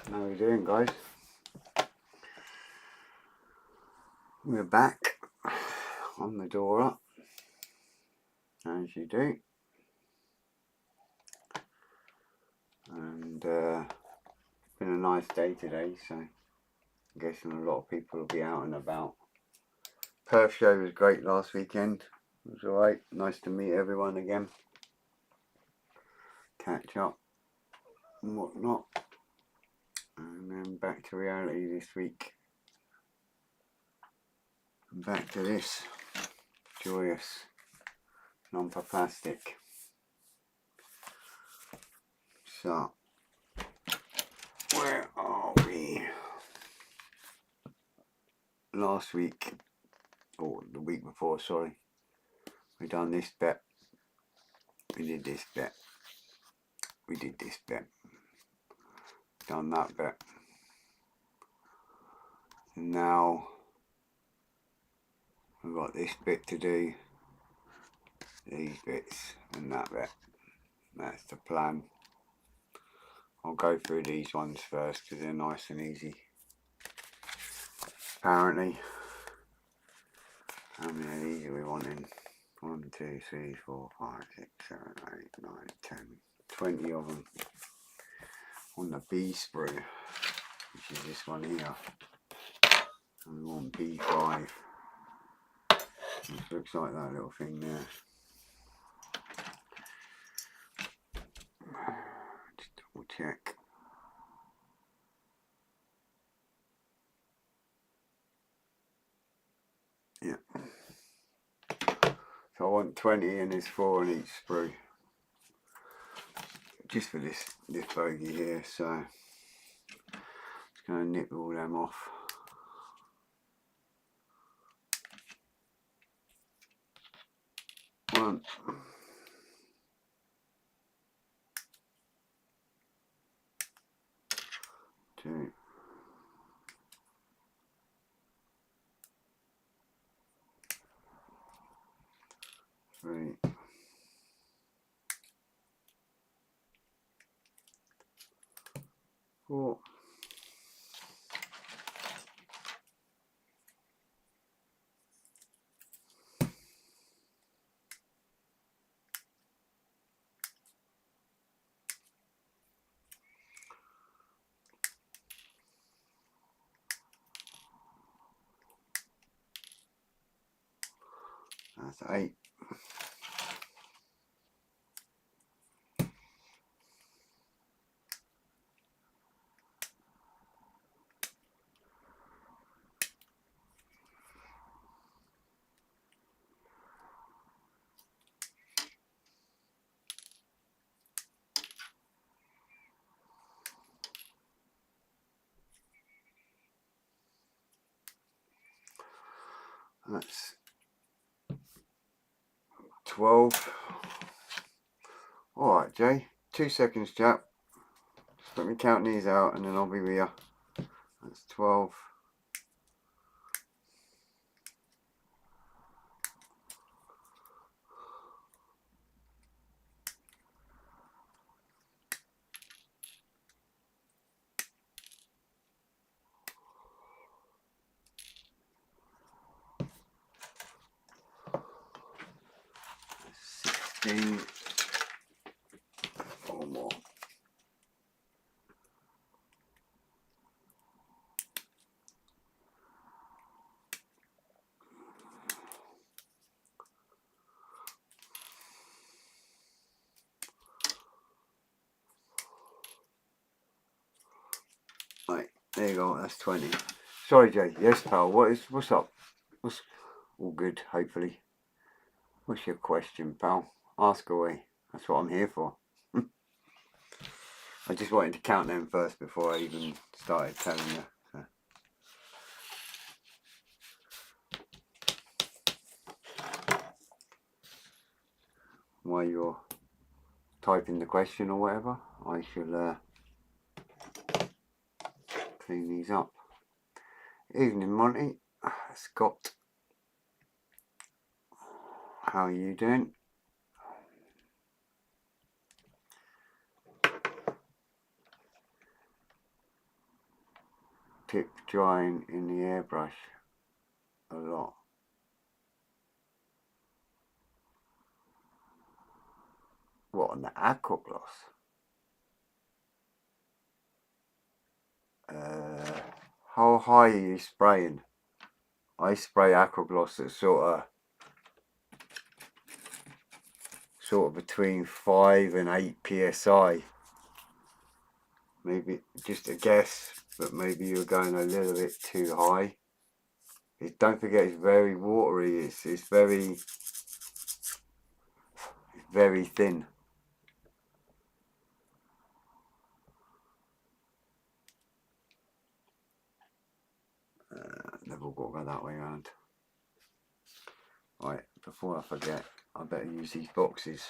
How are you doing, guys? We're back on the Dora, as you do, and it's been a nice day today, so I'm guessing a lot of people will be out and about. Perth show was great last weekend. It was alright. Nice to meet everyone again, catch up and whatnot, and then back to reality this week. And back to this joyous non-plastic. So, where are we? Last week, or the week before, sorry, we done this bet. We did this bet. We did this bet. Done that bet. And now we've got this bit to do. These bits and that bit. That's the plan. I'll go through these ones first because they're nice and easy. Apparently. How many of these are we wanting? 1, 2, 3, 4, 5, 6, 7, 8, 9, 10, 20 of them. On the B sprue, which is this one here. And we want B5. This looks like that little thing there. Just double check. Yeah. So I want 20 and there's 4 on each sprue. Just for this bogey here, so just going to nip all them off. One, two, three, four. That's 8. That's 12. Alright, Jay. 2 seconds, chap. Just let me count these out and then I'll be with you. That's 12. That's 16. 4 more. Right, there you go, that's 20. Sorry, Jay. Yes, pal. What's up? What's all good, hopefully. What's your question, pal? Ask away. That's what I'm here for. I just wanted to count them first before I even started telling you. So. While you're typing the question or whatever, I shall clean these up. Evening, Monty. Scott. How are you doing? tip drying in the airbrush a lot. What, on the aqua gloss? How high are you spraying? I spray aqua gloss at sort of between 5 and 8 psi. Maybe just a guess, but maybe you're going a little bit too high. Don't forget, it's very watery. It's very thin. Never got to go that way around. Right, before I forget, I better use these boxes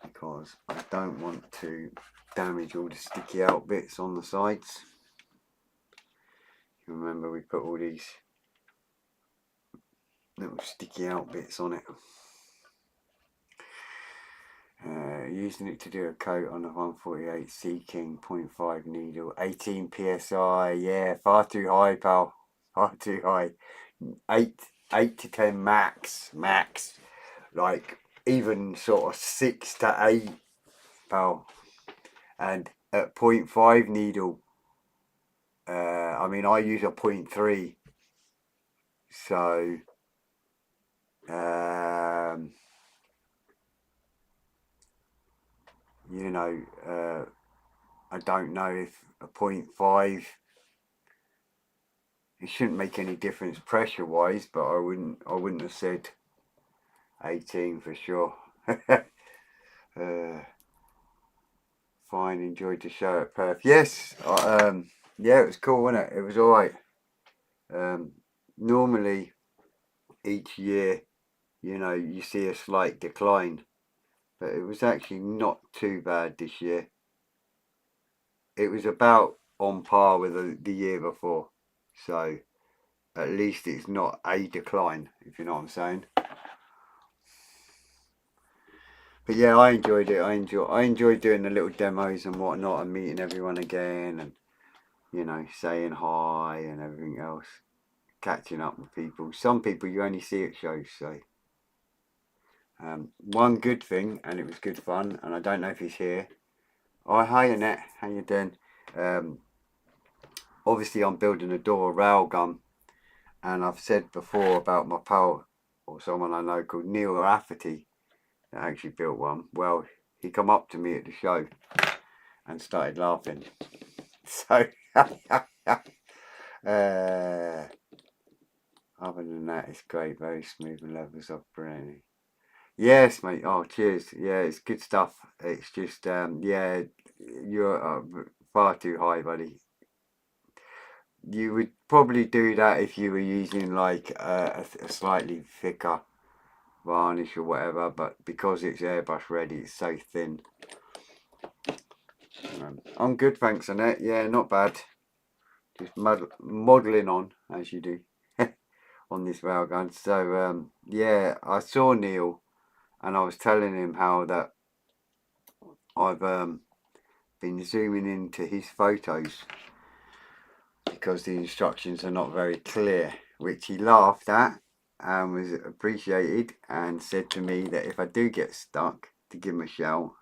because I don't want to damage all the sticky out bits on the sides. You remember we put all these little sticky out bits on it. Using it to do a coat on the 148 Sea King 0.5 needle, 18 psi. Yeah, far too high, pal. Far too high. 8 to 10 max. Like even sort of 6 to 8, pal. And at 0.5 needle, I mean, I use a 0.3, so you know, I don't know if a 0.5, it shouldn't make any difference pressure wise, but I wouldn't have said 18 for sure. Fine, enjoyed the show at Perth. Yes, yeah, it was cool, wasn't it? It was alright. Normally each year, you know, you see a slight decline, but it was actually not too bad this year. It was about on par with the year before, so at least it's not a decline, if you know what I'm saying. But yeah, I enjoyed it. I enjoyed doing the little demos and whatnot, and meeting everyone again, and you know, saying hi and everything else, catching up with people. Some people you only see at shows, so one good thing, and it was good fun, and I don't know if he's here. Oh, hi Annette, how you doing? Obviously I'm building a Dora railgun, and I've said before about my pal, or someone I know called Neil Rafferty, that actually built one. Well, he come up to me at the show and started laughing. So other than that, it's great, very smooth and levels off brilliantly. Yes, mate. Oh, cheers. Yeah, it's good stuff. It's just, yeah, you're far too high, buddy. You would probably do that if you were using like a slightly thicker varnish or whatever, but because it's airbrush ready, it's so thin. I'm good, thanks, Annette. Yeah, not bad. Just modelling on, as you do, on this railgun. So, yeah, I saw Neil and I was telling him how that I've been zooming into his photos because the instructions are not very clear, which he laughed at and was appreciated, and said to me that if I do get stuck, to give him a shout,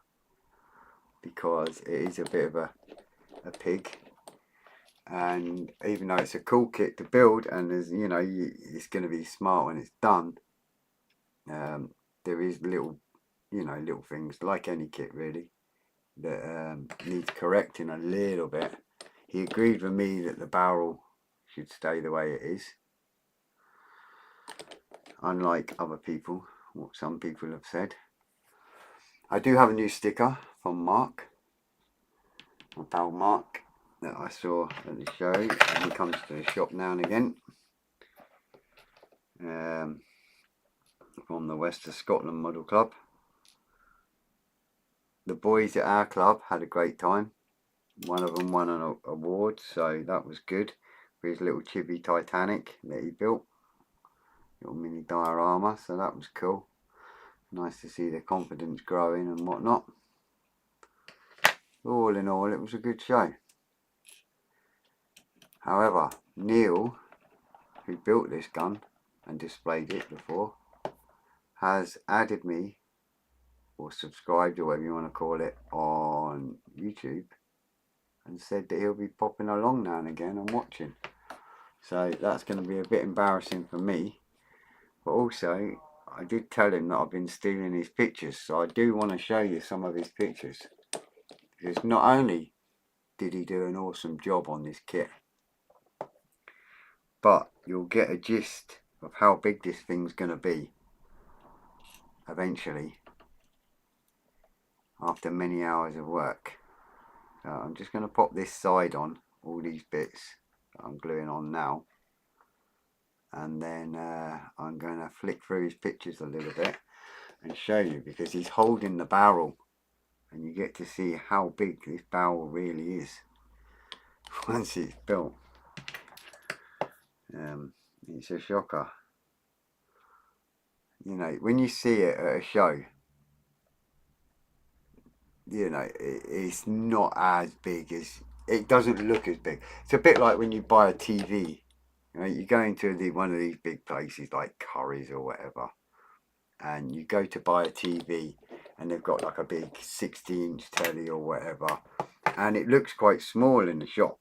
because it is a bit of a pig. And even though it's a cool kit to build, and there's, you know, it's going to be smart when it's done, there is little, you know, little things like any kit really that needs correcting a little bit. He agreed with me that the barrel should stay the way it is, unlike other people, what some people have said. I do have a new sticker from Mark, my pal Mark, that I saw at the show, and he comes to the shop now and again, from the West of Scotland Model Club. The boys at our club had a great time. One of them won an award, so that was good, for his little chibi Titanic that he built, little mini diorama, so that was cool. Nice to see their confidence growing and whatnot. All in all, it was a good show. However, Neil, who built this gun and displayed it before, has added me, or subscribed, or whatever you want to call it, on YouTube, and said that he'll be popping along now and again and watching. So that's going to be a bit embarrassing for me, but also I did tell him that I've been stealing his pictures, so I do want to show you some of his pictures, because not only did he do an awesome job on this kit, but you'll get a gist of how big this thing's going to be eventually after many hours of work. So I'm just going to pop this side on, all these bits that I'm gluing on now, and then I'm going to flick through his pictures a little bit and show you, because he's holding the barrel and you get to see how big this barrel really is once it's built. It's a shocker. You know, when you see it at a show, you know, it's not as big as, it doesn't look as big. It's a bit like when you buy a TV. You know, you go into one of these big places like Curry's or whatever, and you go to buy a TV and they've got like a big 60-inch telly or whatever, and it looks quite small in the shop,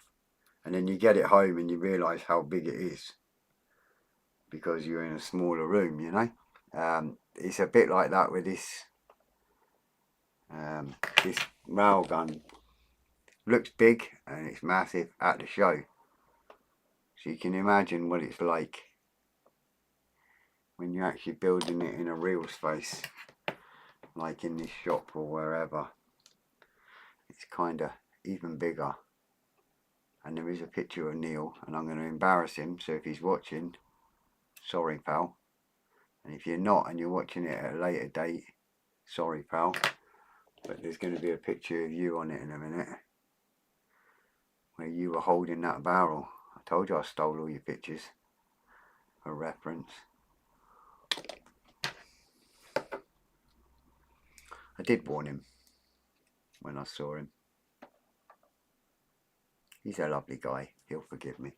and then you get it home and you realise how big it is because you're in a smaller room, you know. It's a bit like that with this this rail gun. Looks big and it's massive at the show, so you can imagine what it's like when you're actually building it in a real space, like in this shop or wherever. It's kind of even bigger. And there is a picture of Neil, and I'm going to embarrass him, so if he's watching, sorry pal. And if you're not and you're watching it at a later date, sorry pal, but there's going to be a picture of you on it in a minute, where you were holding that barrel. I told you I stole all your pictures for reference. I did warn him when I saw him. He's a lovely guy, he'll forgive me.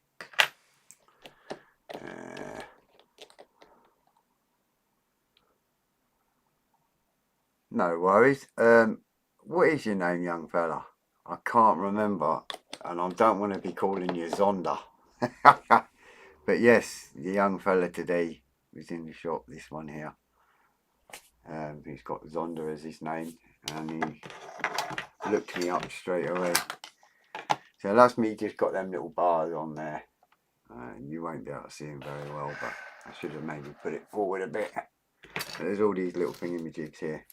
No worries. What is your name, young fella? I can't remember, and I don't want to be calling you Zonda. But yes, the young fella today was in the shop, this one here. He's got Zonda as his name, and he looked me up straight away. So that's me, just got them little bars on there. You won't be able to see them very well, but I should have maybe put it forward a bit. But there's all these little thingamajigs here.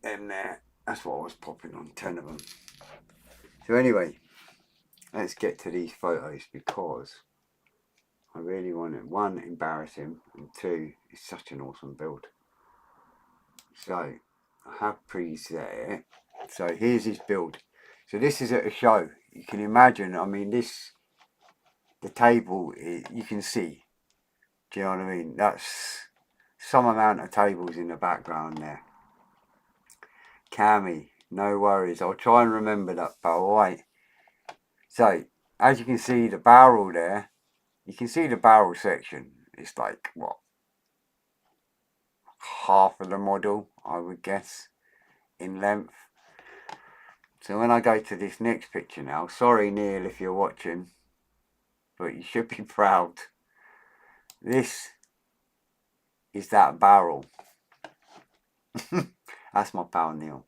Them there, that's what I was popping on, 10 of them. So anyway, let's get to these photos, because I really want to, one, embarrass him, and two, it's such an awesome build. So I have preset. So here's his build. So this is at a show. You can imagine, I mean, this, the table, you can see, do you know what I mean? That's some amount of tables in the background there. Cammy, no worries, I'll try and remember that, but alright. So as you can see, the barrel there, you can see the barrel section. It's like, what, half of the model, I would guess, in length. So when I go to this next picture now, sorry Neil if you're watching, but you should be proud. This is that barrel. That's my pal Neil.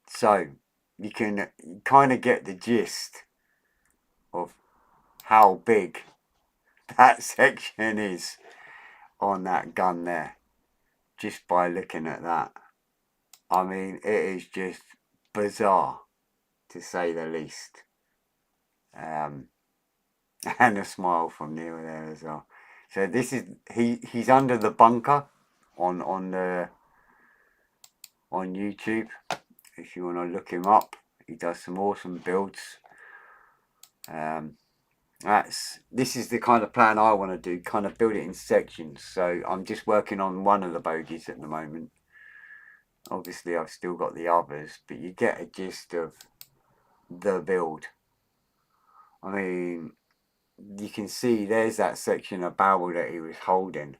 So you can kind of get the gist of how big that section is on that gun there, just by looking at that. I mean, it is just bizarre, to say the least. And a smile from Neil there as well. So this is, he's under the bunker on YouTube. If you want to look him up, he does some awesome builds. This is the kind of plan I want to do, kind of build it in sections. So I'm just working on one of the bogies at the moment. Obviously I've still got the others, but you get a gist of the build. I mean, you can see there's that section of barrel that he was holding,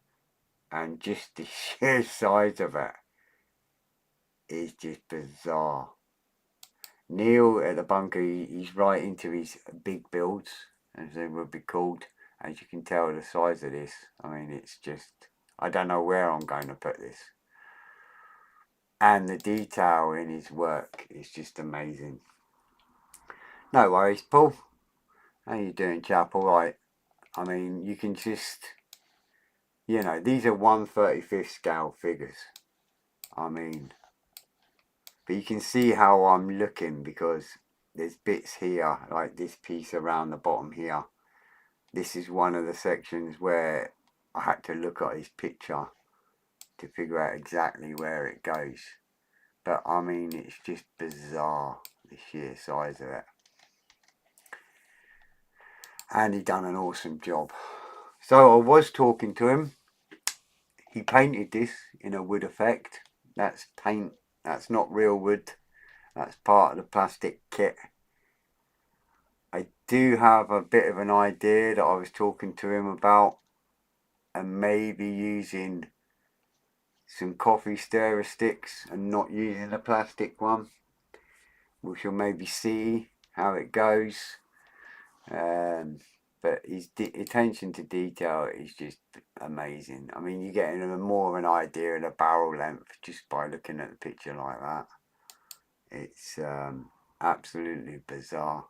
and just the sheer size of it is just bizarre. Neil at the bunker, he's right into his big builds, as they would be called. As you can tell, the size of this, I mean, it's just, I don't know where I'm going to put this. And the detail in his work is just amazing. No worries, Paul. How you doing, chap? All right. I mean, you can just, you know, these are 1/35 scale figures. I mean, but you can see how I'm looking, because there's bits here, like this piece around the bottom here. This is one of the sections where I had to look at his picture to figure out exactly where it goes. But I mean, it's just bizarre, the sheer size of it. And he done an awesome job. So I was talking to him. He painted this in a wood effect. That's paint. That's not real wood. That's part of the plastic kit. I do have a bit of an idea that I was talking to him about, and maybe using some coffee stirrer sticks and not using the plastic one. We shall maybe see how it goes. But his attention to detail is just amazing. I mean, you're getting more of an idea of the barrel length just by looking at the picture like that. It's absolutely bizarre.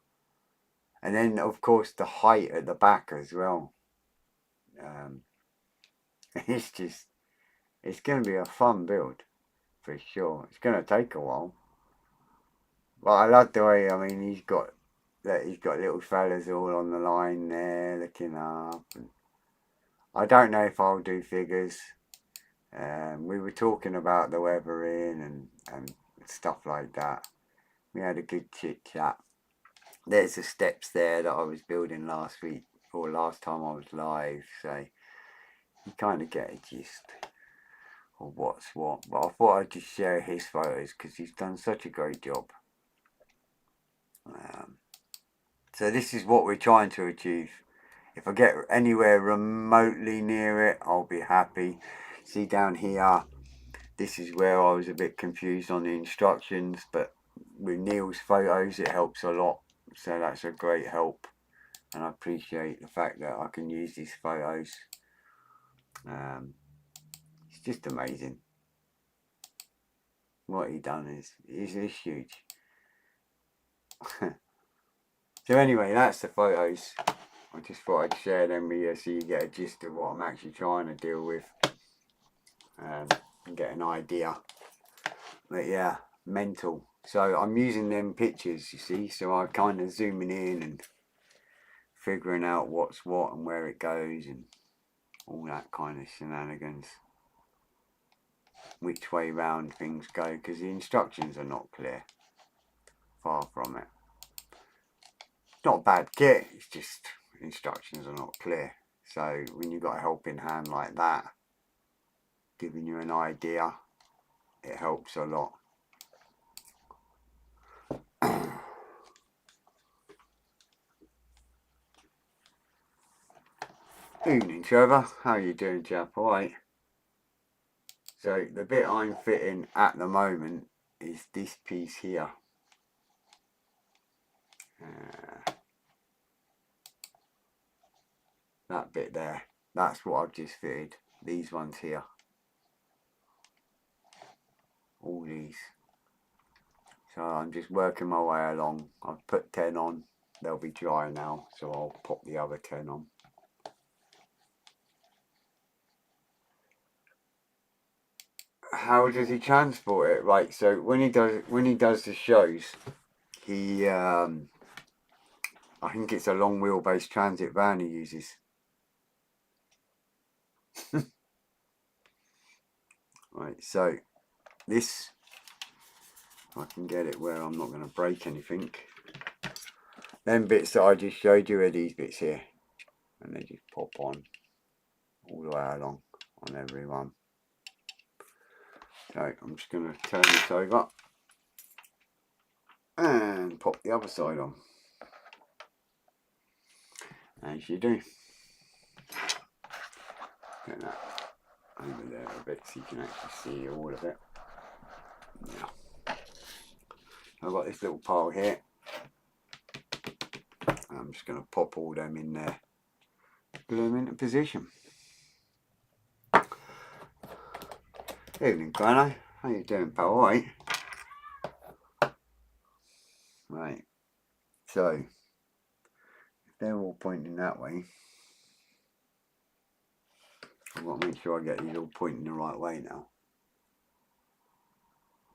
And then, of course, the height at the back as well. It's just, it's going to be a fun build for sure. It's going to take a while. But I love the way, I mean, he's got little fellas all on the line there looking up. And I don't know if I'll do figures. We were talking about the weathering and stuff like that. We had a good chit chat. There's the steps there that I was building last week, or last time I was live, so you kind of get a gist of what's what. But I thought I'd just share his photos because he's done such a great job. So this is what we're trying to achieve. If I get anywhere remotely near it, I'll be happy. See down here, this is where I was a bit confused on the instructions, but with Neil's photos it helps a lot, so that's a great help, and I appreciate the fact that I can use these photos. It's just amazing what he done is huge. So anyway, that's the photos. I just thought I'd share them with you so you get a gist of what I'm actually trying to deal with, and get an idea. But yeah, mental. So I'm using them pictures, you see, so I'm kind of zooming in and figuring out what's what and where it goes and all that kind of shenanigans, which way round things go, because the instructions are not clear. Far from it. It's not a bad kit, it's just instructions are not clear. So when you've got a helping hand like that giving you an idea, it helps a lot. Evening, Trevor. How are you doing, chap? Alright. So the bit I'm fitting at the moment is this piece here. That bit there. That's what I've just fitted. These ones here. All these. So I'm just working my way along. I've put 10 on. They'll be dry now, so I'll pop the other 10 on. How does he transport it? Right, so when he does the shows, he I think it's a long wheelbase transit van he uses. Right, so this, I can get it where I'm not going to break anything. Them bits that I just showed you are these bits here, and they just pop on all the way along on every one. So I'm just going to turn this over and pop the other side on. as you do. Get that over there a bit so you can actually see all of it. Yeah. I've got this little pile here. I'm just going to pop all them in there, glue them into position. Evening, Grano. How you doing, pal? All right? Right. So, if they're all pointing that way, I've got to make sure I get these all pointing the right way now.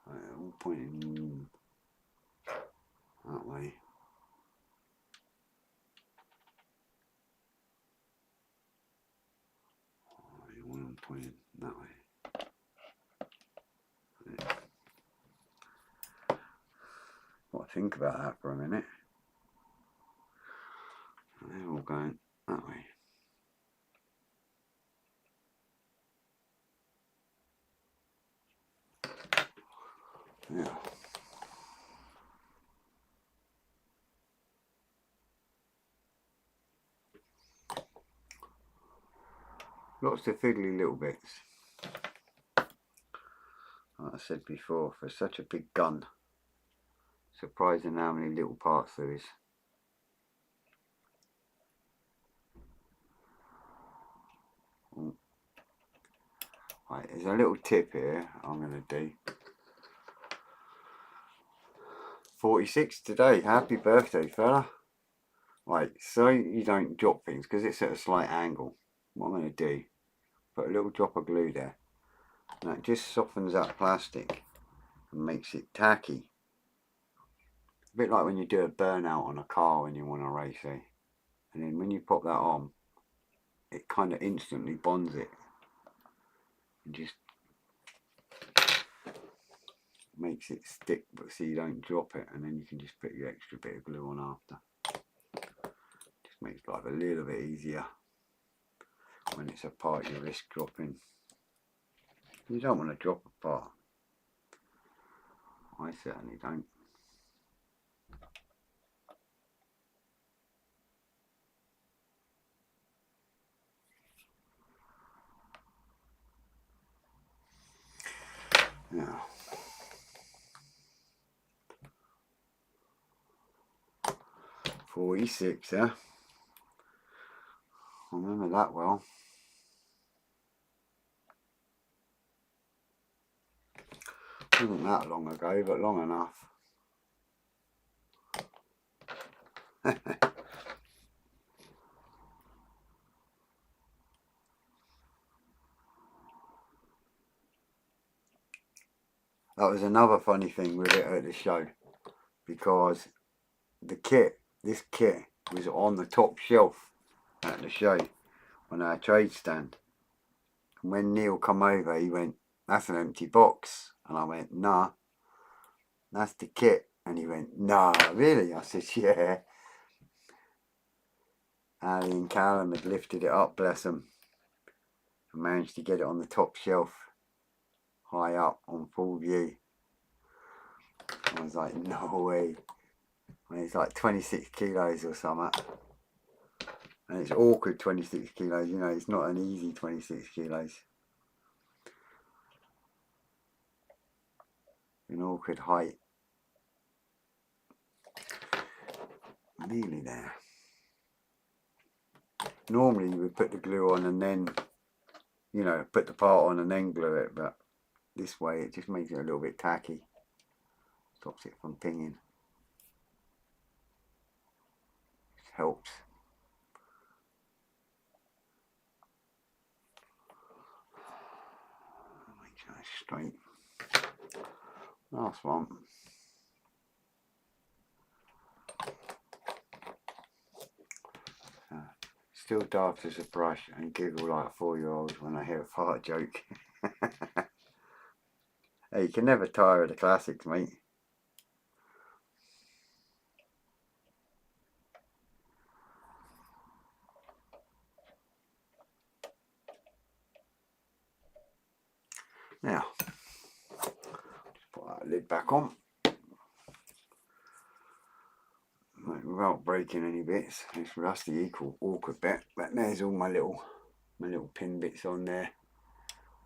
Right, all pointing that way. One pointing that way. Got to think about that for a minute. They're all going that way. Yeah. Lots of fiddly little bits. Like I said before, for such a big gun, surprising how many little parts there is. Right, there's a little tip here I'm going to do. 46 today. Happy birthday, fella. Right, so you don't drop things because it's at a slight angle. What I'm going to do, put a little drop of glue there. And that just softens that plastic and makes it tacky. A bit like when you do a burnout on a car when you want to race, eh? And then when you pop that on, it kind of instantly bonds it. And just makes it stick, but so you don't drop it, and then you can just put your extra bit of glue on after. Just makes life a little bit easier when it's a part you risk dropping. You don't want to drop a part. I certainly don't. Now, $46, yeah. I remember that well. Wasn't that long ago, but long enough. That was another funny thing with it at the show, because the kit, this kit, was on the top shelf at the show on our trade stand. And when Neil come over, he went, "That's an empty box." And I went, "Nah, that's the kit." And he went, "Nah, really?" I said, "Yeah." Ali and Callum had lifted it up, bless them, and managed to get it on the top shelf, high up on full view. I was like, no way. I mean, it's like 26 kilos or something. And it's awkward 26 kilos, you know, it's not an easy 26 kilos. An awkward height. Nearly there. Normally you would put the glue on and then, you know, put the part on and then glue it, but this way it just makes it a little bit tacky. Stops it from pinging. Just helps. Make sure it's straight. Last one. Still daft as a brush and giggle like a 4-year-old when I hear a fart joke. Hey, you can never tire of the classics, mate. Now, just put that lid back on. Right, without breaking any bits. That's the awkward bit. But there's all my little pin bits on there,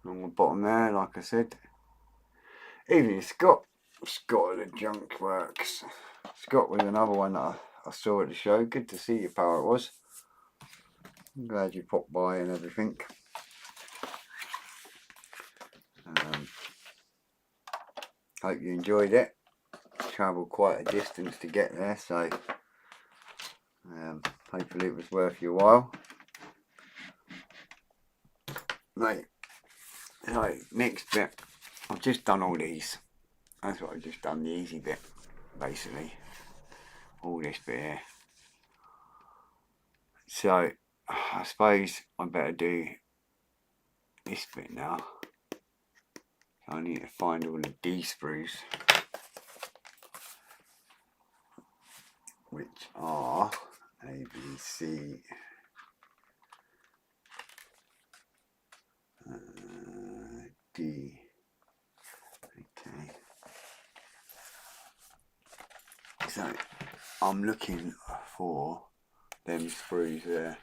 on the bottom there. Like I said, even Scott of the Junk Works. Scott was another one that I saw at the show. Good to see you, pal. It was. I'm glad you popped by and everything. Hope you enjoyed it. Travelled quite a distance to get there, so hopefully it was worth your while. Right, so next bit, I've just done all these. That's what I've just done, the easy bit, basically. All this bit here. So I suppose I better do this bit now. So I need to find all the D screws, which are A, B, C, D. Okay. So I'm looking for them screws there.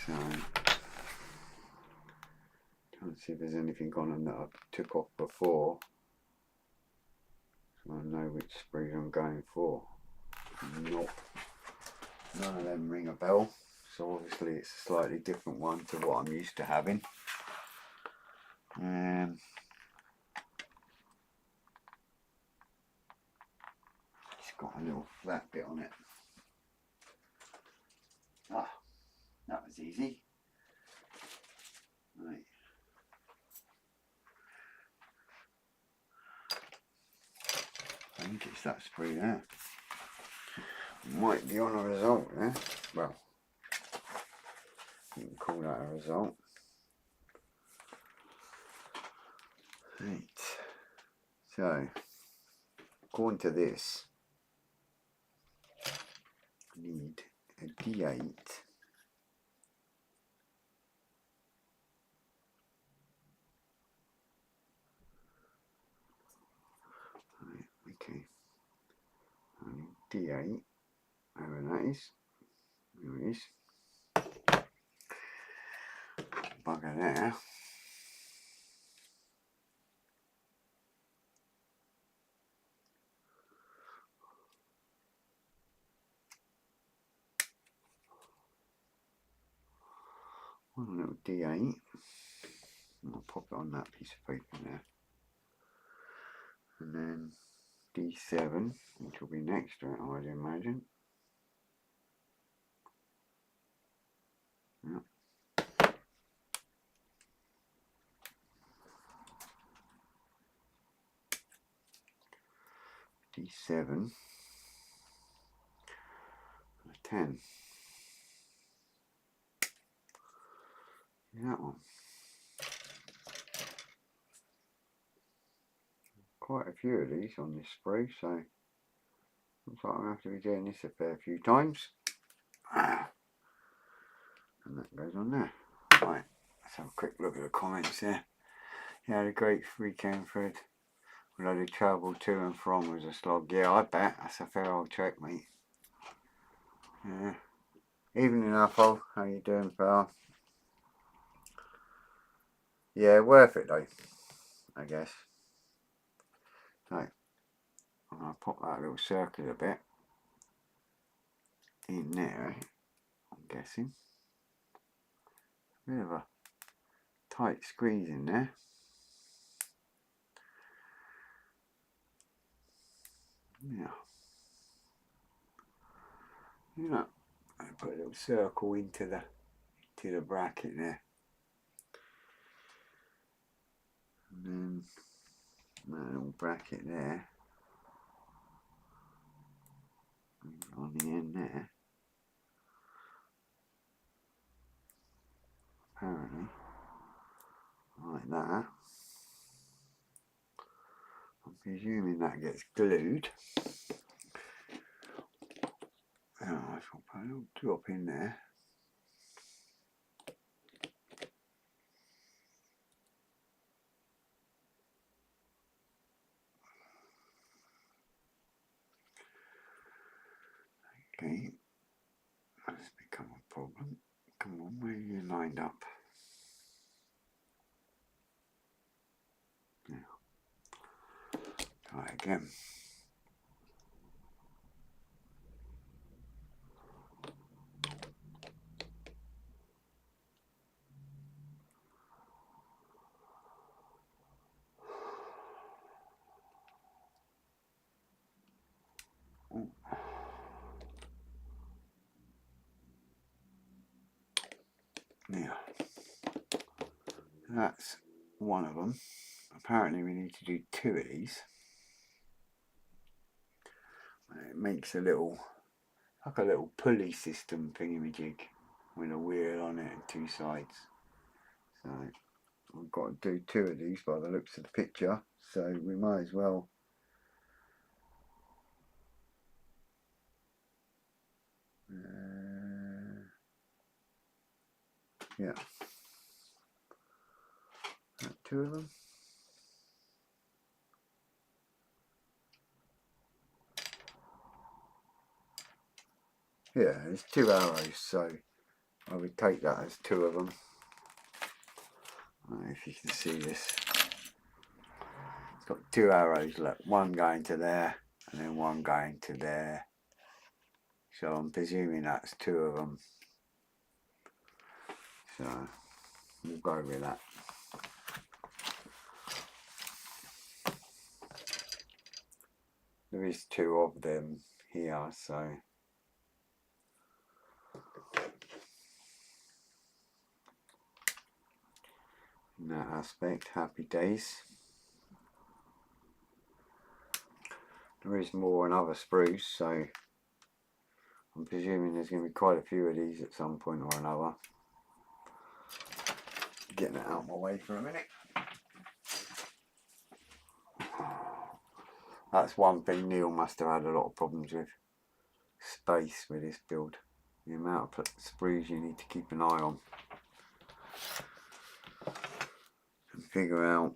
So can't see if there's anything on them that I took off before. So I know which screws I'm going for. Nope. None of them ring a bell. So obviously it's a slightly different one to what I'm used to having. It's got a little flat bit on it. Ah, that was easy. Right. I think it's that sprue there. Might be on a result there. Well, you can call that a result. Right. So, according to this, I need a D8. Right, okay. I need D8. Wherever that is. There it is. Bugger there. One little D8. I'll pop it on that piece of paper there. And then D7, which will be next to it, I would imagine. Yep. D7, 10. That one. Quite a few of these on this sprue, so looks like I'm going to have to be doing this a fair few times. And that goes on there. Right, let's have a quick look at the comments there. You had a great weekend, Fred. Although the travel to and from was a slog. Yeah, I bet. That's a fair old trek, mate. Yeah. Evening, Apple. How you doing, pal? Yeah, worth it though, I guess. So, I'm going to pop that little circle a bit in there, I'm guessing. Bit of a tight squeeze in there. Yeah. You know, I put a little circle into the bracket there. And then that little bracket there. On the end there. Apparently. Like that. I'm presuming that gets glued. Oh, I shall put a little drop in there. Okay, that's become a problem. Come on, where are you lined up? Yeah. Try again. Ooh. Now, that's one of them. Apparently we need to do 2 of these. It makes a little, like a little pulley system thingamajig with a wheel on it and 2 sides. So we've got to do 2 of these by the looks of the picture. So we might as well yeah, 2 of them. Yeah, there's 2 arrows, so I would take that as 2 of them. I don't know if you can see this. It's got 2 arrows, look, one going to there and then one going to there. So I'm presuming that's 2 of them. So we'll go with that. There is 2 of them here, so in that aspect, happy days. There is more on other sprues, so I'm presuming there's going to be quite a few of these at some point or another. Getting it out of my way for a minute. That's one thing Neil must have had a lot of problems with. Space with this build. The amount of sprues you need to keep an eye on. And figure out.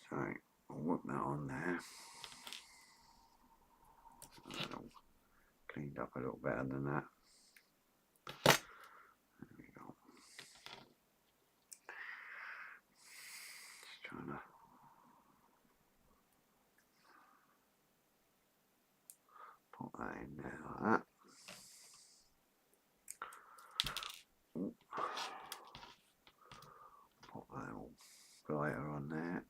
So I'll whip that on there. So cleaned up a little better than that. There we go. Just trying to put that in there like that. Ooh. Put that little glider on there.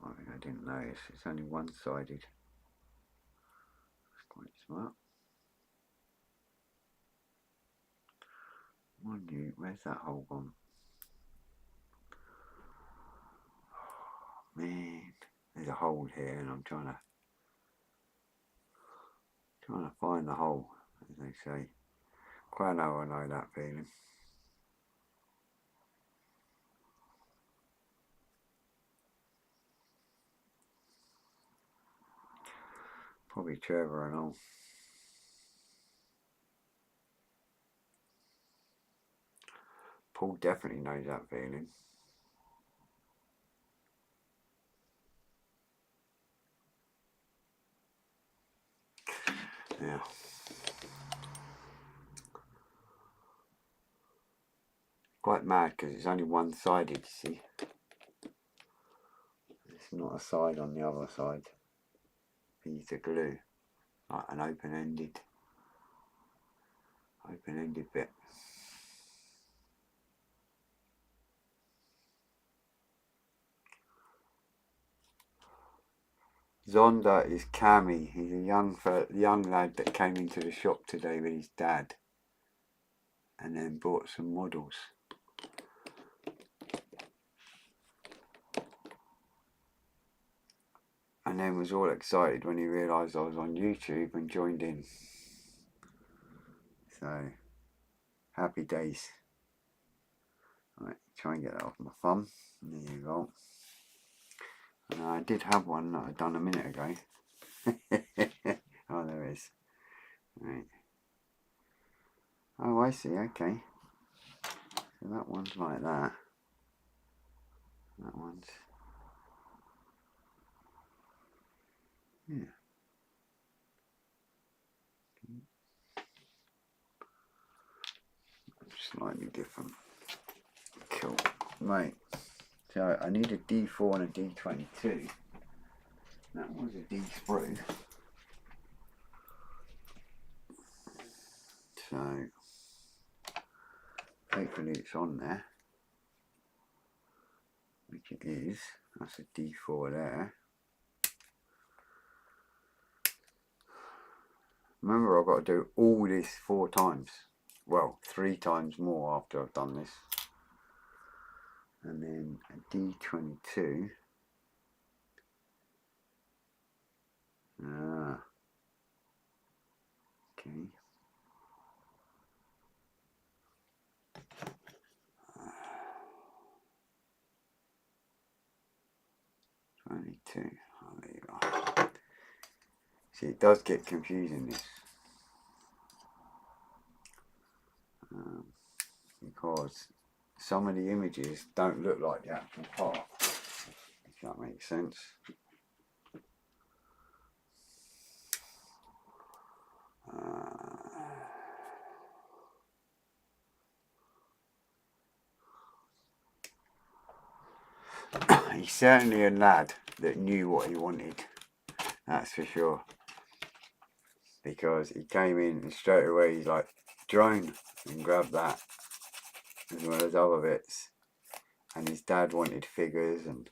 One thing I didn't notice, it's only one-sided. That's quite smart. Mind you, where's that hole gone? Oh, man, there's a hole here and I'm trying to find the hole, as they say. Quite know I know that feeling. Probably Trevor and all. Paul definitely knows that feeling. Yeah. Quite mad because it's only one-sided, you see. It's not a side on the other side. Piece of glue. Like an open-ended bit. Zonda is Cammy. He's a young lad that came into the shop today with his dad and then bought some models. And then was all excited when he realised I was on YouTube and joined in. So, happy days. Right, try and get that off my thumb. There you go. And I did have one that I'd done a minute ago. Oh, there is. Right. Oh, I see, okay. So that one's like that. That one's, yeah. Slightly different. Cool. Right. So I need a D4 and a D22. That was a D sprue. So hopefully it's on there. Which it is. That's a D4 there. Remember, I've got to do all this 4 times. Well, 3 times more after I've done this. And then a D22. Ah. Okay. 22. Oh, there you are. See, it does get confusing, this. Because some of the images don't look like the actual part, if that makes sense. He's certainly a lad that knew what he wanted, that's for sure. Because he came in and straight away he's like, drone, and grabbed that, as well as other bits. And his dad wanted figures, and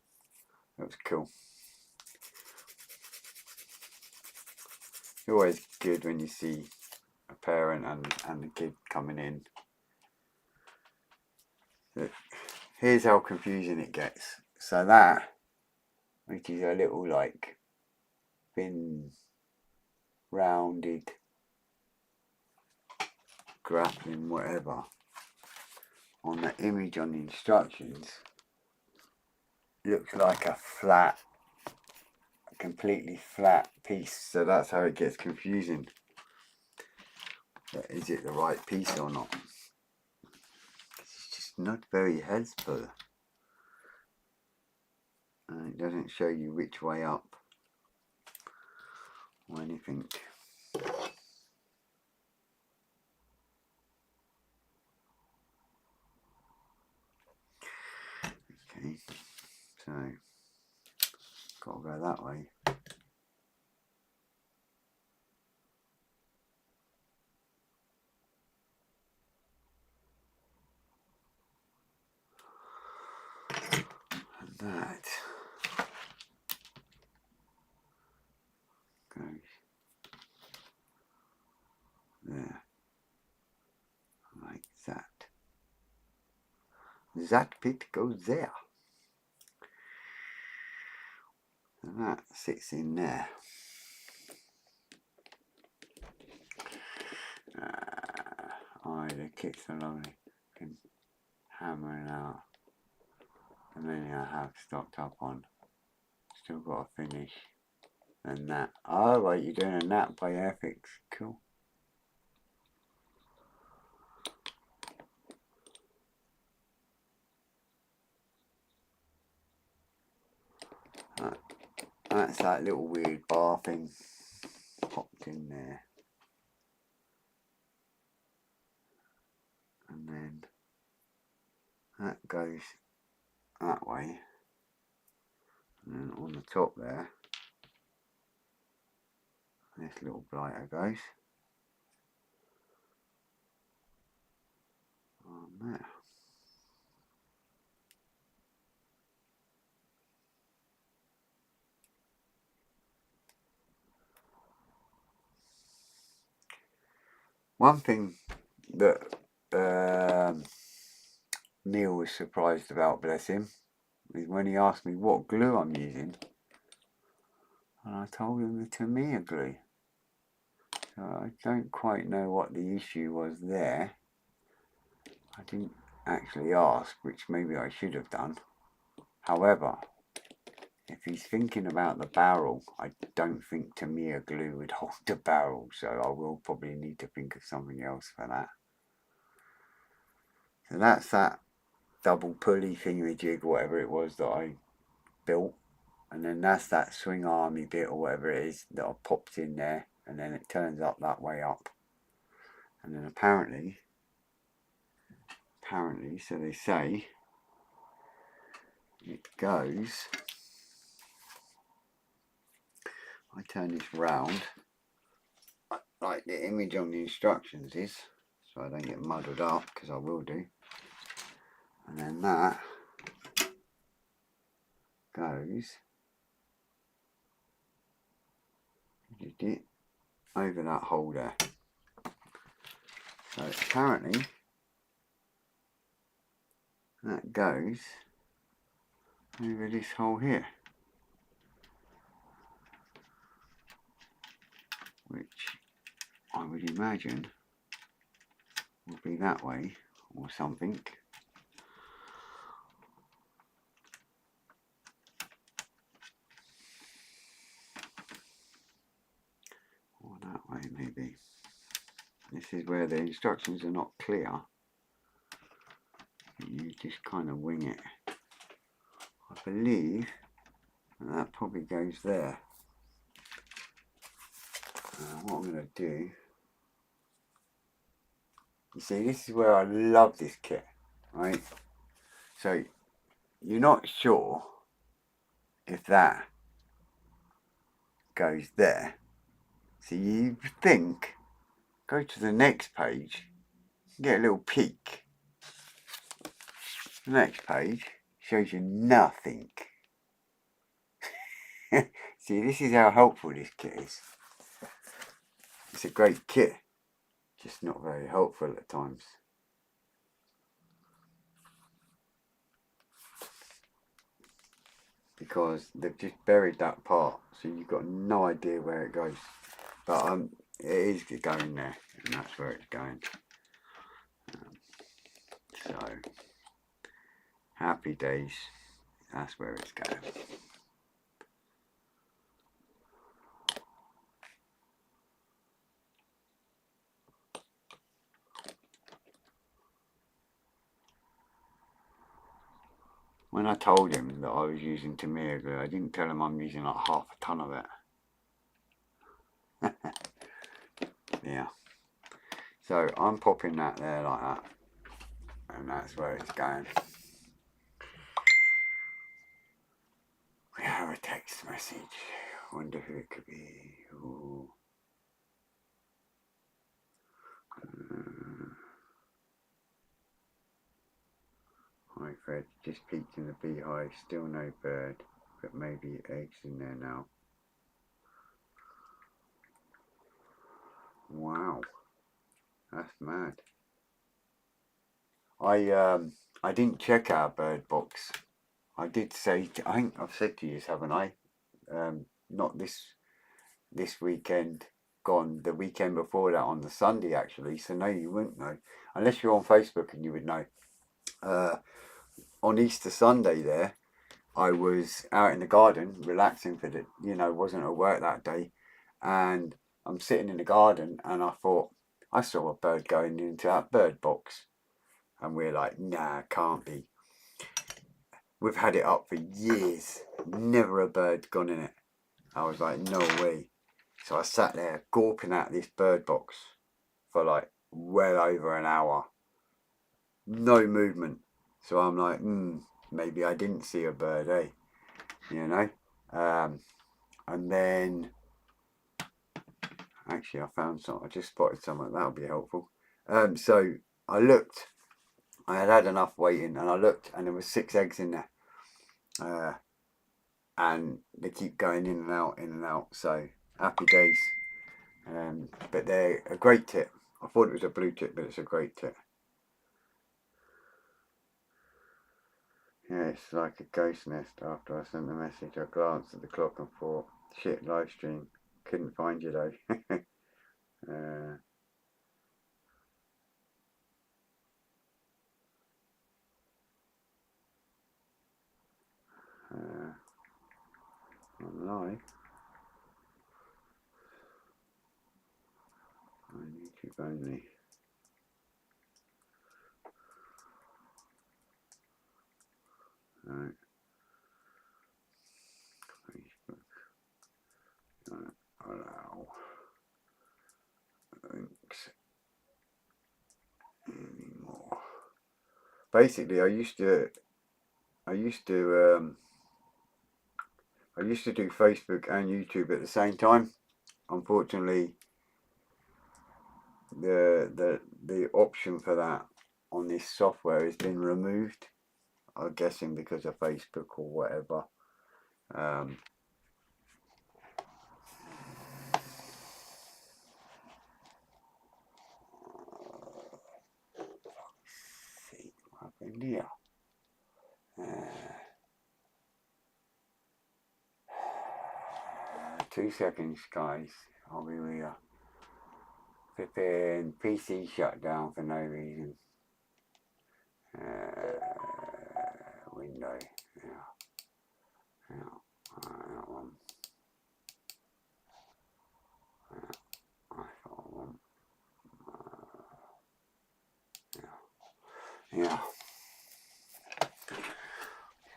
it was cool. It's always good when you see a parent and the kid coming in. But here's how confusing it gets. So that, which is a little like thin, rounded, grappling, whatever, on the image on the instructions, looks like a flat, completely flat piece. So that's how it gets confusing. Is it the right piece or not? It's just not very helpful. And it doesn't show you which way up or anything. Okay, so gotta go that way. And that goes there, like that. That bit goes there. And that sits in there. The kits are lovely. Can hammer it out. And then I have stocked up on. Still got to finish. And that. Oh, right, you're doing a nap by Ethics. Cool. That's that little weird bar thing popped in there. And then that goes that way. And then on the top there, this little blighter goes on there. One thing that Neil was surprised about, bless him, is when he asked me what glue I'm using, and I told him the Tamiya glue. So I don't quite know what the issue was there. I didn't actually ask, which maybe I should have done. However, if he's thinking about the barrel, I don't think Tamiya glue would hold the barrel, so I will probably need to think of something else for that. So that's that double pulley thingamajig or whatever it was that I built, and then that's that swing army bit or whatever it is that I popped in there, and then it turns up that way up, and then apparently so they say, it goes, I turn this round like the image on the instructions is, so I don't get muddled up, because I will do, and then that goes over that hole there. So apparently that goes over this hole here, which I would imagine would be that way or something. Or that way maybe. This is where the instructions are not clear. You just kind of wing it. I believe that probably goes there. What I'm going to do, you see, this is where I love this kit, right? So you're not sure if that goes there. So you think, go to the next page, get a little peek. The next page shows you nothing. See, this is how helpful this kit is. It's a great kit, just not very helpful at times. Because they've just buried that part, so you've got no idea where it goes. But it is going there, and that's where it's going. So, happy days, that's where it's going. When I told him that I was using Tamiya glue, I didn't tell him I'm using like half a ton of it. Yeah. So I'm popping that there like that, and that's where it's going. We have a text message. Wonder who it could be. Ooh. Hi Fred, just peeked in the beehive, still no bird, but maybe eggs in there now. Wow, that's mad. I didn't check our bird box. I did say, I think I've said to you, haven't I? Not this weekend, gone, the weekend before that, on the Sunday actually. So no, you wouldn't know unless you're on Facebook, and you would know. On Easter Sunday there, I was out in the garden relaxing for the, wasn't at work that day, and I'm sitting in the garden, and I thought, I saw a bird going into that bird box, and we're like, nah, can't be. We've had it up for years, never a bird gone in it. I was like, no way. So I sat there gawping at this bird box for like well over an hour, no movement. So I'm like, maybe I didn't see a bird, eh? And then actually I found something. I just spotted something that'll be helpful. So I looked. I had enough waiting, and I looked, and there was 6 eggs in there. And they keep going in and out, in and out. So happy days. But they're a great tip. I thought it was a blue tip, but it's a great tip. Yeah, it's like a ghost nest. After I sent the message, I glanced at the clock and thought, shit, live stream. Couldn't find you though. Not live. On YouTube only. basically I used to do Facebook and YouTube at the same time. Unfortunately, the option for that on this software has been removed. I'm guessing because of Facebook or whatever. See what happened here. 2 seconds, guys. I'll be with you. Flipping PC shut down for no reason. Window. Yeah. That one. I thought one. Yeah.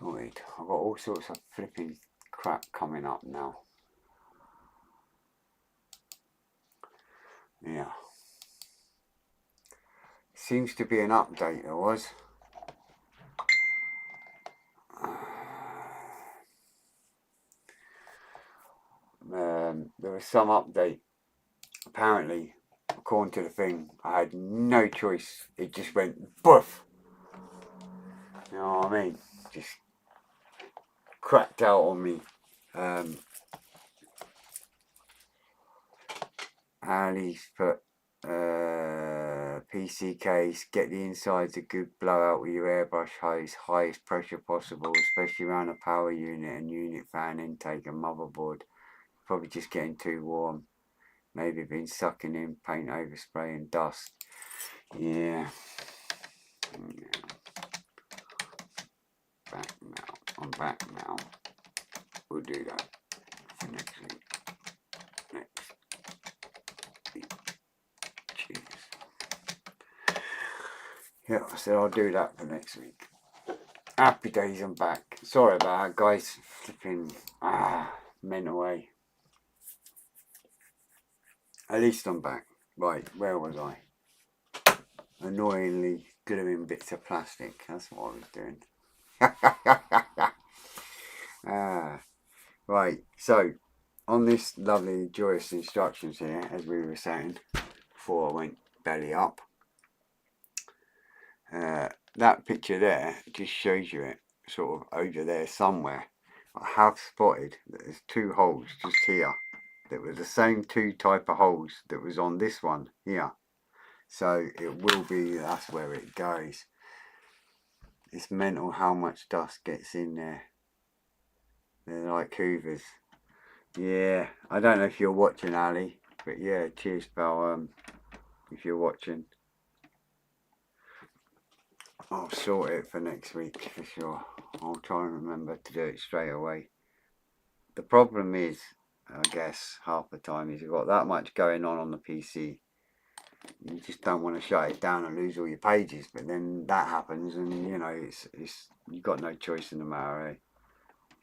Wait, I've got all sorts of flipping crap coming up now. Yeah. Seems to be an update there was. There was some update. Apparently, according to the thing, I had no choice. It just went boof. You know what I mean? Just cracked out on me. Ali's put PC case, get the insides a good blowout with your airbrush hose, highest pressure possible, especially around a power unit and unit fan intake and motherboard. Probably just getting too warm. Maybe been sucking in paint overspray and dust. Yeah. Back now. I'm back now. We'll do that for next week. Next week. Cheers. Yeah, I said I'll do that for next week. Happy days, I'm back. Sorry about that, guys. Flipping mental way. At least I'm back. Right, where was I? Annoyingly gluing bits of plastic. That's what I was doing. Right, so on this lovely joyous instructions here, as we were saying before I went belly up, that picture there just shows you it sort of over there somewhere. I have spotted that there's 2 holes just here that were the same 2 type of holes that was on this one here. So it will be, that's where it goes. It's mental how much dust gets in there. They're like hoovers. Yeah, I don't know if you're watching, Ali, but yeah, cheers, pal. If you're watching, I'll sort it for next week for sure. I'll try and remember to do it straight away. The problem is, I guess, half the time is you've got that much going on the PC. You just don't want to shut it down and lose all your pages, but then that happens, and you know it's you've got no choice in the matter. Eh?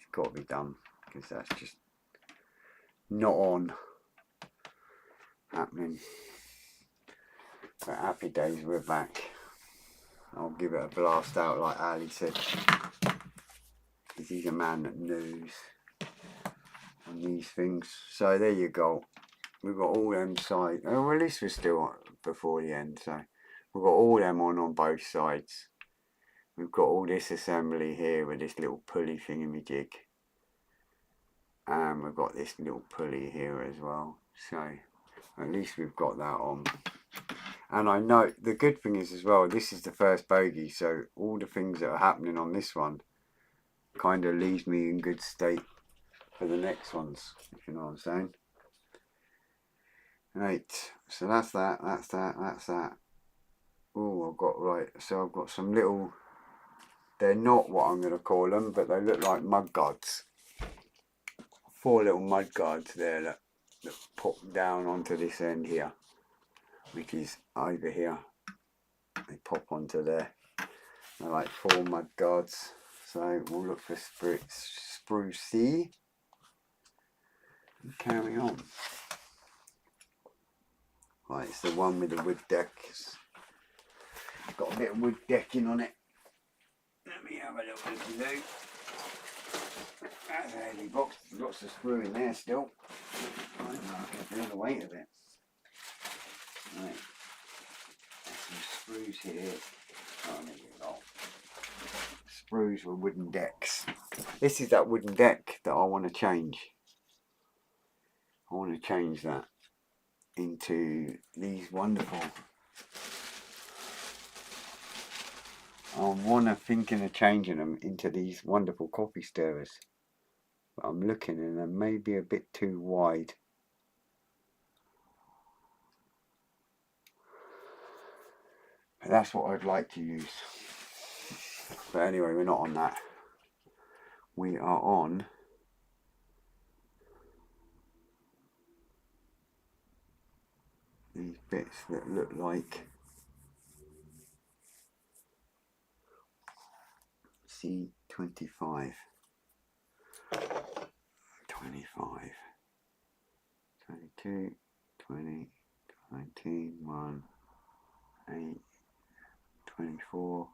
It's got to be done because that's just not on happening. But happy days, we're back. I'll give it a blast out like Ali said, because he's a man that knows on these things. So there you go. We've got all them sides. Oh, well, at least we're still on before the end. So we've got all them on both sides. We've got all this assembly here with this little pulley thingamajig. And we've got this little pulley here as well. So at least we've got that on. And I know the good thing is as well, this is the first bogey. So all the things that are happening on this one kind of leaves me in good state for the next ones, if you know what I'm saying. Right, so that's that. Oh, I've got, right, so I've got some little, they're not what I'm going to call them, but they look like mud guards. 4 little mud guards there that pop down onto this end here, which is over here. They pop onto there. They're like 4 mud guards. So we'll look for sprucey. Carry on. Right, it's the one with the wood deck. It's got a bit of wood decking on it. have a little look. That's a heavy box. Lots of screw in there still. I don't know, I can feel the weight of it. Right. There's some screws here. Oh, there you go. Screws with wooden decks. This is that wooden deck that I want to change. I want to change that into these wonderful. I'm thinking of changing them into these wonderful coffee stirrers. But I'm looking and they're maybe a bit too wide. But that's what I'd like to use. But anyway, we're not on that. We are on these bits that look like C25, 25, 22, 20, 19, 1, 8, 24,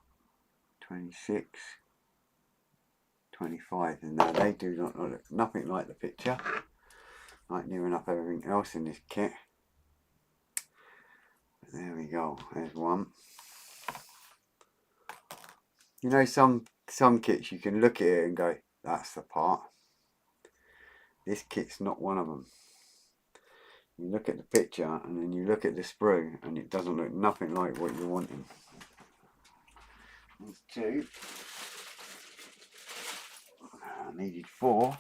26, 25, and now they do not look nothing like the picture, like near enough everything else in this kit. But there we go, there's one. You know, some kits you can look at it and go, that's the part. This kit's not one of them. You look at the picture and then you look at the sprue and it doesn't look nothing like what you're wanting. There's two. I needed 4.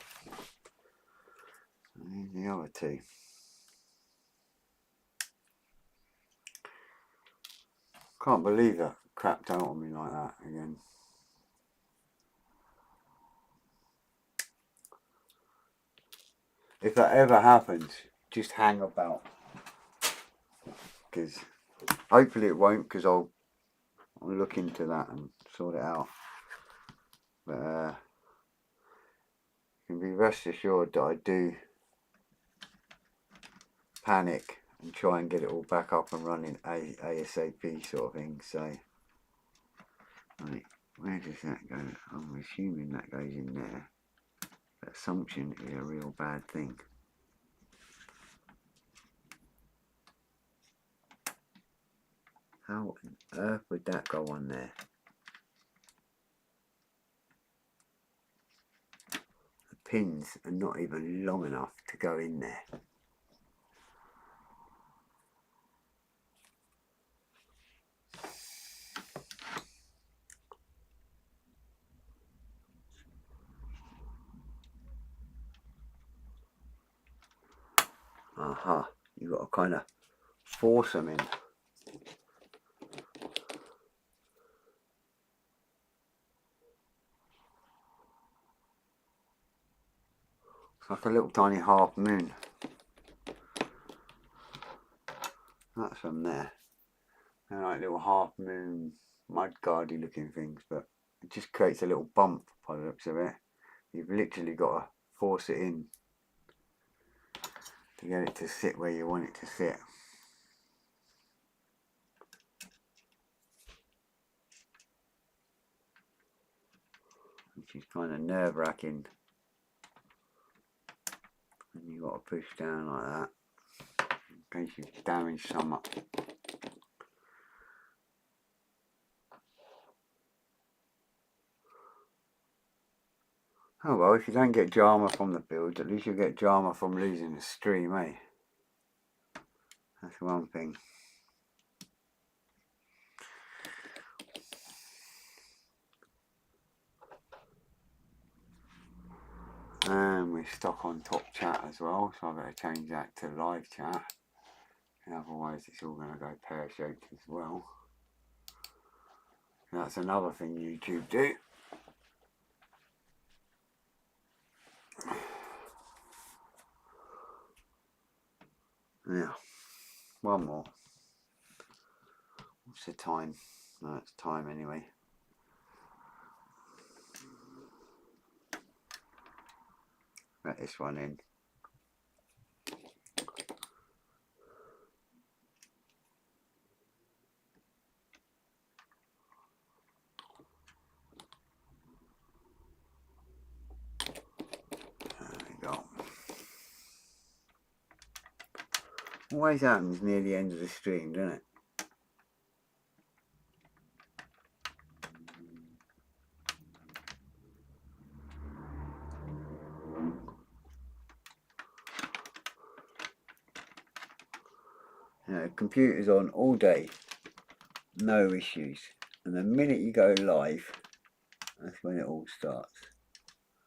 And the other 2. Can't believe that crapped out on me like that again. If that ever happens, just hang about. Because hopefully it won't, because I'll look into that and sort it out. But you can be rest assured that I do panic and try and get it all back up and running ASAP sort of thing. So, right, where does that go? I'm assuming that goes in there. That assumption is a real bad thing. How on earth would that go on there? The pins are not even long enough to go in there. Aha, you got to kind of force them in. It's like a little tiny half moon. That's from there. They're like little half moon mudguardy looking things, but it just creates a little bump by the looks of it. You've literally got to force it in to get it to sit where you want it to sit. Which is kind of nerve-wracking. And you've got to push down like that in case you damage some up. Oh well, if you don't get drama from the build, at least you'll get drama from losing the stream, eh? That's one thing. And we're stuck on top chat as well, so I better change that to live chat. And otherwise it's all going to go pear-shaped as well. And that's another thing YouTube do. Yeah, one more. What's the time? No, it's time anyway. Let this one in. Always happens near the end of the stream, doesn't it? You know, computer's on all day, no issues. And the minute you go live, that's when it all starts.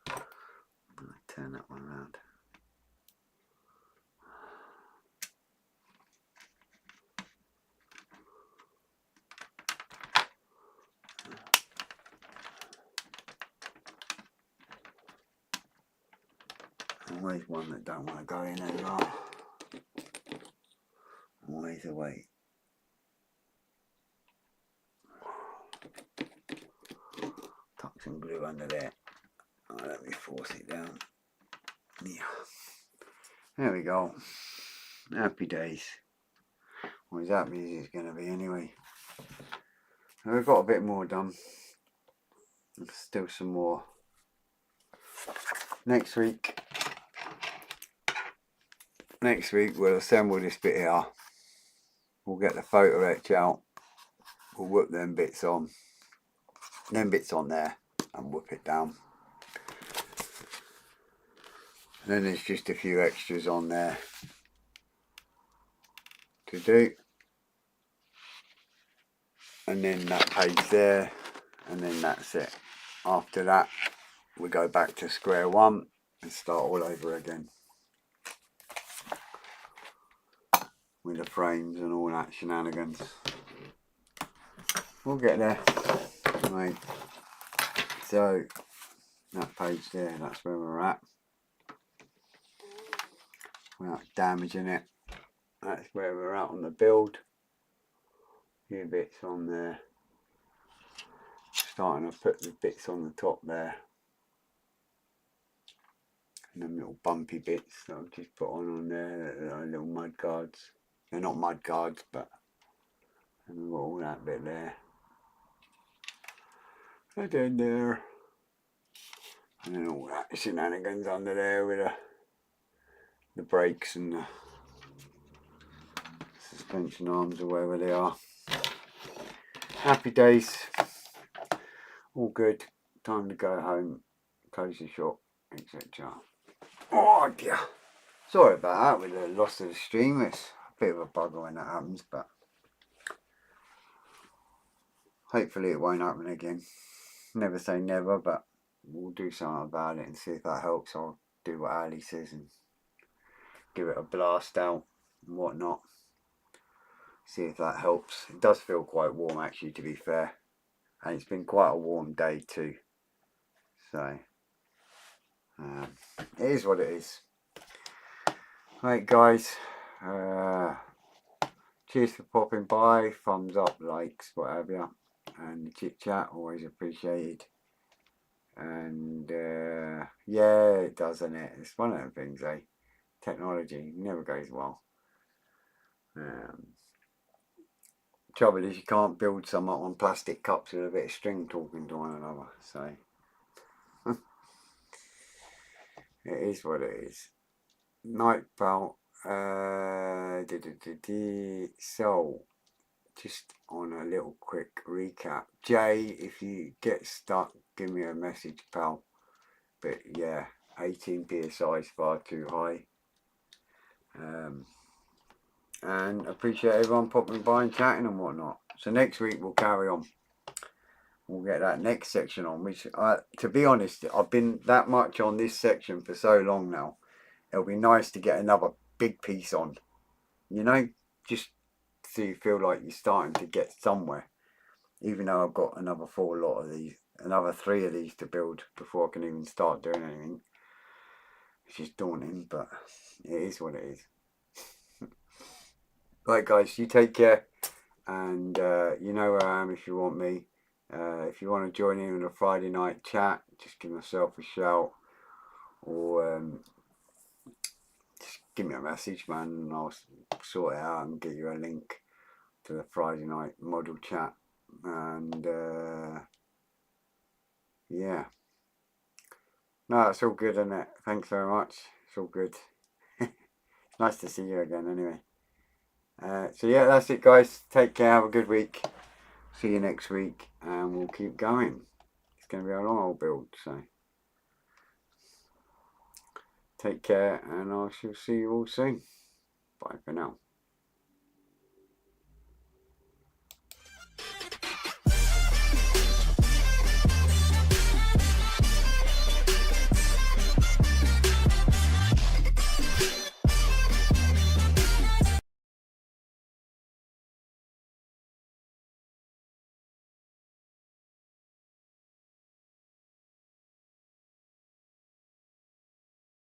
I'll turn that one around. Always one that don't want to go in as well. Always away. Tuck some glue under there. Oh, let me force it down. Yeah. There we go. Happy days. Well, as happy as it's going to be anyway. And we've got a bit more done. There's still some more. Next week we'll assemble this bit here. We'll get the photo etch out. We'll whip them bits on there and whip it down. And then there's just a few extras on there to do. And then that page there, and then that's it. After that, we go back to square one and start all over again. With the frames and all that shenanigans. We'll get there. Right. So, that page there, that's where we're at. Without damaging it. That's where we're at on the build. A few bits on there. Starting to put the bits on the top there. And them little bumpy bits that I've just put on there, little mud guards. They're not mud guards, but and we've got all that bit there. And then there. And then all that shenanigans under there with the brakes and the suspension arms or wherever they are. Happy days. All good. Time to go home, close the shop, etc. Oh dear. Sorry about that with the loss of the stream. It's a bit of a bugger when that happens, but hopefully it won't happen again. Never say never, but we'll do something about it and see if that helps. I'll do what Ali says and give it a blast out and whatnot. See if that helps. It does feel quite warm actually, to be fair. And it's been quite a warm day too. So, it is what it is. Right guys, cheers for popping by, thumbs up, likes, whatever, and the chit chat, always appreciated. And yeah, it does, isn't it? It's one of the things, eh? Technology never goes well. Trouble is you can't build some up on plastic cups with a bit of string talking to one another, so it is what it is. Night, pal. So, just on a little quick recap. Jay, if you get stuck, give me a message, pal. But yeah, 18 psi is far too high. And appreciate everyone popping by and chatting and whatnot. So next week we'll carry on. We'll get that next section on, which, to be honest, I've been that much on this section for so long now. It'll be nice to get another big piece on, you know, just so you feel like you're starting to get somewhere. Even though I've got another 3 of these to build before I can even start doing anything, which is daunting, but it is what it is. Right guys, you take care, and you know where I am if you want me. If you want to join in on a Friday night chat, just give myself a shout, or just give me a message, man, and I'll sort it out and get you a link to the Friday night model chat. And yeah, no, it's all good, isn't it? Thanks very much. It's all good. Nice to see you again anyway. So yeah, that's it, guys. Take care. Have a good week. See you next week, and we'll keep going. It's going to be a long old build, so take care, and I shall see you all soon. Bye for now.